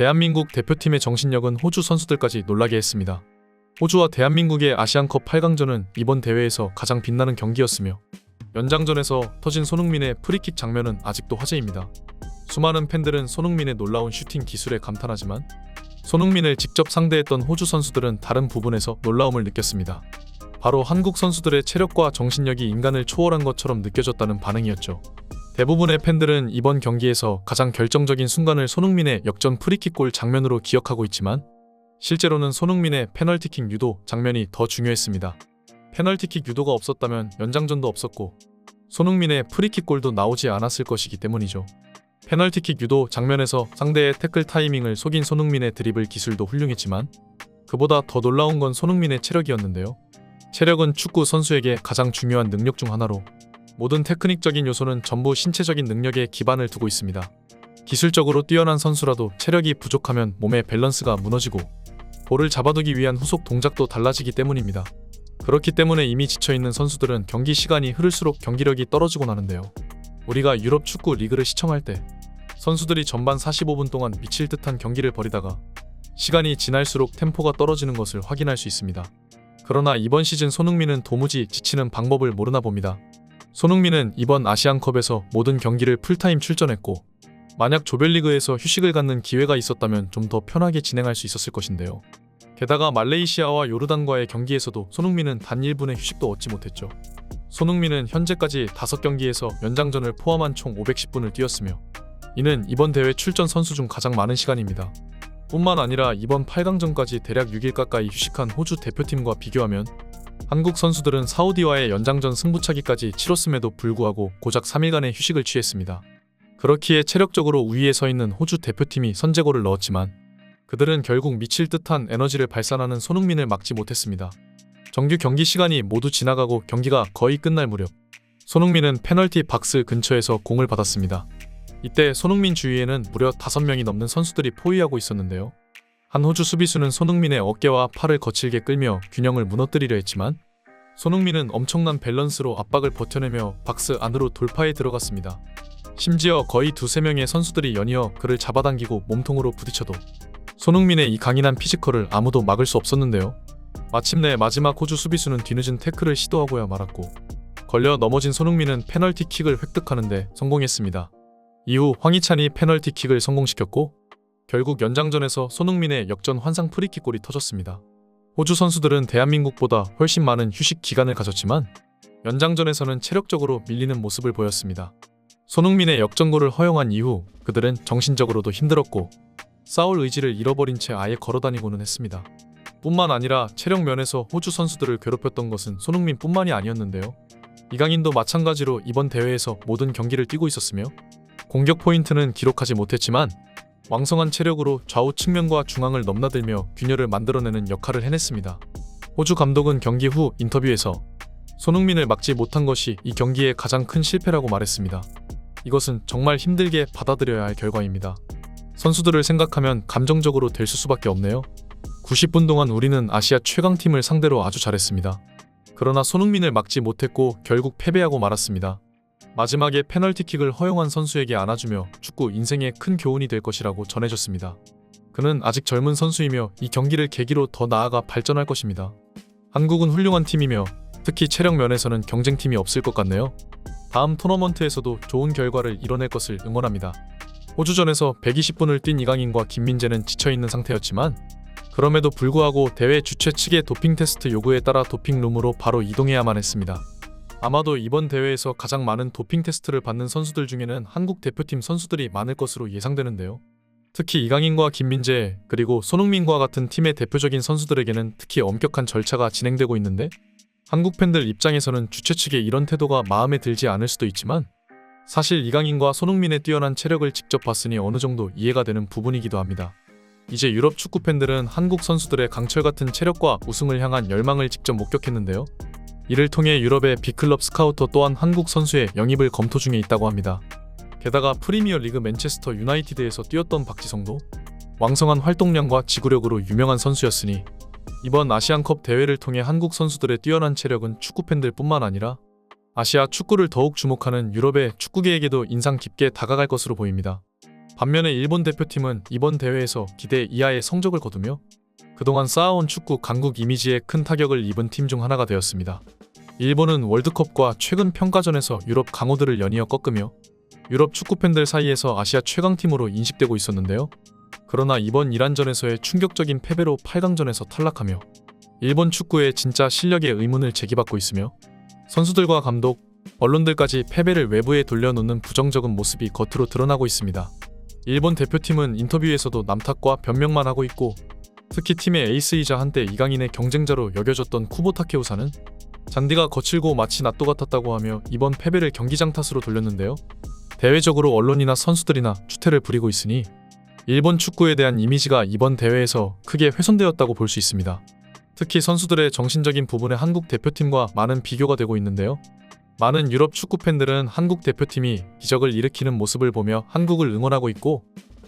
대한민국 대표팀의 정신력은 호주 선수들까지 놀라게 했습니다. 호주와 대한민국의 아시안컵 8강전은 이번 대회에서 가장 빛나는 경기였으며 연장전에서 터진 손흥민의 프리킥 장면은 아직도 화제입니다. 수많은 팬들은 손흥민의 놀라운 슈팅 기술에 감탄하지만 손흥민을 직접 상대했던 호주 선수들은 다른 부분에서 놀라움을 느꼈습니다. 바로 한국 선수들의 체력과 정신력이 인간을 초월한 것처럼 느껴졌다는 반응이었죠. 대부분의 팬들은 이번 경기에서 가장 결정적인 순간을 손흥민의 역전 프리킥골 장면으로 기억하고 있지만 실제로는 손흥민의 페널티킥 유도 장면이 더 중요했습니다. 페널티킥 유도가 없었다면 연장전도 없었고 손흥민의 프리킥골도 나오지 않았을 것이기 때문이죠. 페널티킥 유도 장면에서 상대의 태클 타이밍을 속인 손흥민의 드리블 기술도 훌륭했지만 그보다 더 놀라운 건 손흥민의 체력이었는데요. 체력은 축구 선수에게 가장 중요한 능력 중 하나로 모든 테크닉적인 요소는 전부 신체적인 능력에 기반을 두고 있습니다. 기술적으로 뛰어난 선수라도 체력이 부족하면 몸의 밸런스가 무너지고 볼을 잡아두기 위한 후속 동작도 달라지기 때문입니다. 그렇기 때문에 이미 지쳐있는 선수들은 경기 시간이 흐를수록 경기력이 떨어지곤 하는데요. 우리가 유럽 축구 리그를 시청할 때 선수들이 전반 45분 동안 미칠 듯한 경기를 벌이다가 시간이 지날수록 템포가 떨어지는 것을 확인할 수 있습니다. 그러나 이번 시즌 손흥민은 도무지 지치는 방법을 모르나 봅니다. 손흥민은 이번 아시안컵에서 모든 경기를 풀타임 출전했고 만약 조별리그에서 휴식을 갖는 기회가 있었다면 좀 더 편하게 진행할 수 있었을 것인데요. 게다가 말레이시아와 요르단과의 경기에서도 손흥민은 단 1분의 휴식도 얻지 못했죠. 손흥민은 현재까지 5경기에서 연장전을 포함한 총 510분을 뛰었으며 이는 이번 대회 출전 선수 중 가장 많은 시간입니다. 뿐만 아니라 이번 8강전까지 대략 6일 가까이 휴식한 호주 대표팀과 비교하면 한국 선수들은 사우디와의 연장전 승부차기까지 치렀음에도 불구하고 고작 3일간의 휴식을 취했습니다. 그렇기에 체력적으로 우위에 서 있는 호주 대표팀이 선제골을 넣었지만 그들은 결국 미칠 듯한 에너지를 발산하는 손흥민을 막지 못했습니다. 정규 경기 시간이 모두 지나가고 경기가 거의 끝날 무렵 손흥민은 페널티 박스 근처에서 공을 받았습니다. 이때 손흥민 주위에는 무려 5명이 넘는 선수들이 포위하고 있었는데요. 한 호주 수비수는 손흥민의 어깨와 팔을 거칠게 끌며 균형을 무너뜨리려 했지만 손흥민은 엄청난 밸런스로 압박을 버텨내며 박스 안으로 돌파해 들어갔습니다. 심지어 거의 2~3명의 선수들이 연이어 그를 잡아당기고 몸통으로 부딪혀도 손흥민의 이 강인한 피지컬을 아무도 막을 수 없었는데요. 마침내 마지막 호주 수비수는 뒤늦은 태클을 시도하고야 말았고 걸려 넘어진 손흥민은 페널티킥을 획득하는데 성공했습니다. 이후 황희찬이 페널티킥을 성공시켰고 결국 연장전에서 손흥민의 역전 환상 프리킥골이 터졌습니다. 호주 선수들은 대한민국보다 훨씬 많은 휴식 기간을 가졌지만 연장전에서는 체력적으로 밀리는 모습을 보였습니다. 손흥민의 역전골을 허용한 이후 그들은 정신적으로도 힘들었고 싸울 의지를 잃어버린 채 아예 걸어다니고는 했습니다. 뿐만 아니라 체력 면에서 호주 선수들을 괴롭혔던 것은 손흥민뿐만이 아니었는데요. 이강인도 마찬가지로 이번 대회에서 모든 경기를 뛰고 있었으며 공격 포인트는 기록하지 못했지만 왕성한 체력으로 좌우 측면과 중앙을 넘나들며 균열을 만들어내는 역할을 해냈습니다. 호주 감독은 경기 후 인터뷰에서 손흥민을 막지 못한 것이 이 경기의 가장 큰 실패라고 말했습니다. 이것은 정말 힘들게 받아들여야 할 결과입니다. 선수들을 생각하면 감정적으로 될 수밖에 없네요. 90분 동안 우리는 아시아 최강팀을 상대로 아주 잘했습니다. 그러나 손흥민을 막지 못했고 결국 패배하고 말았습니다. 마지막에 페널티킥을 허용한 선수에게 안아주며 축구 인생에 큰 교훈이 될 것이라고 전해졌습니다. 그는 아직 젊은 선수이며 이 경기를 계기로 더 나아가 발전할 것입니다. 한국은 훌륭한 팀이며 특히 체력 면에서는 경쟁팀이 없을 것 같네요. 다음 토너먼트에서도 좋은 결과를 이뤄낼 것을 응원합니다. 호주전에서 120분을 뛴 이강인과 김민재는 지쳐있는 상태였지만 그럼에도 불구하고 대회 주최 측의 도핑 테스트 요구에 따라 도핑룸으로 바로 이동해야만 했습니다. 아마도 이번 대회에서 가장 많은 도핑 테스트를 받는 선수들 중에는 한국 대표팀 선수들이 많을 것으로 예상되는데요. 특히 이강인과 김민재 그리고 손흥민과 같은 팀의 대표적인 선수들에게는 특히 엄격한 절차가 진행되고 있는데 한국 팬들 입장에서는 주최 측의 이런 태도가 마음에 들지 않을 수도 있지만 사실 이강인과 손흥민의 뛰어난 체력을 직접 봤으니 어느 정도 이해가 되는 부분이기도 합니다. 이제 유럽 축구 팬들은 한국 선수들의 강철같은 체력과 우승을 향한 열망을 직접 목격했는데요. 이를 통해 유럽의 빅클럽 스카우터 또한 한국 선수의 영입을 검토 중에 있다고 합니다. 게다가 프리미어 리그 맨체스터 유나이티드에서 뛰었던 박지성도 왕성한 활동량과 지구력으로 유명한 선수였으니 이번 아시안컵 대회를 통해 한국 선수들의 뛰어난 체력은 축구팬들 뿐만 아니라 아시아 축구를 더욱 주목하는 유럽의 축구계에게도 인상 깊게 다가갈 것으로 보입니다. 반면에 일본 대표팀은 이번 대회에서 기대 이하의 성적을 거두며 그동안 쌓아온 축구 강국 이미지에 큰 타격을 입은 팀 중 하나가 되었습니다. 일본은 월드컵과 최근 평가전에서 유럽 강호들을 연이어 꺾으며 유럽 축구 팬들 사이에서 아시아 최강팀으로 인식되고 있었는데요. 그러나 이번 이란전에서의 충격적인 패배로 8강전에서 탈락하며 일본 축구의 진짜 실력에 의문을 제기받고 있으며 선수들과 감독, 언론들까지 패배를 외부에 돌려놓는 부정적인 모습이 겉으로 드러나고 있습니다. 일본 대표팀은 인터뷰에서도 남탓과 변명만 하고 있고 특히 팀의 에이스이자 한때 이강인의 경쟁자로 여겨졌던 쿠보 타케우사는 잔디가 거칠고 마치 낫도 같았다고 하며 이번 패배를 경기장 탓으로 돌렸는데요. 대외적으로 언론이나 선수들이나 추태를 부리고 있으니 일본 축구에 대한 이미지가 이번 대회에서 크게 훼손되었다고 볼 수 있습니다. 특히 선수들의 정신적인 부분에 한국 대표팀과 많은 비교가 되고 있는데요. 많은 유럽 축구 팬들은 한국 대표팀이 기적을 일으키는 모습을 보며 한국을 응원하고 있고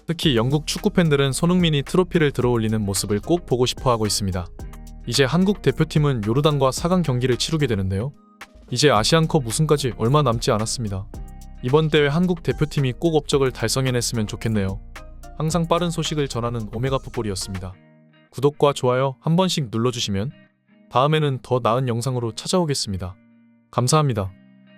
특히 영국 축구 팬들은 손흥민이 트로피를 들어올리는 모습을 꼭 보고 싶어 하고 있습니다. 이제 한국 대표팀은 요르단과 4강 경기를 치르게 되는데요. 이제 아시안컵 우승까지 얼마 남지 않았습니다. 이번 대회 한국 대표팀이 꼭 업적을 달성해냈으면 좋겠네요. 항상 빠른 소식을 전하는 오메가 풋볼이었습니다. 구독과 좋아요 한 번씩 눌러주시면 다음에는 더 나은 영상으로 찾아오겠습니다. 감사합니다.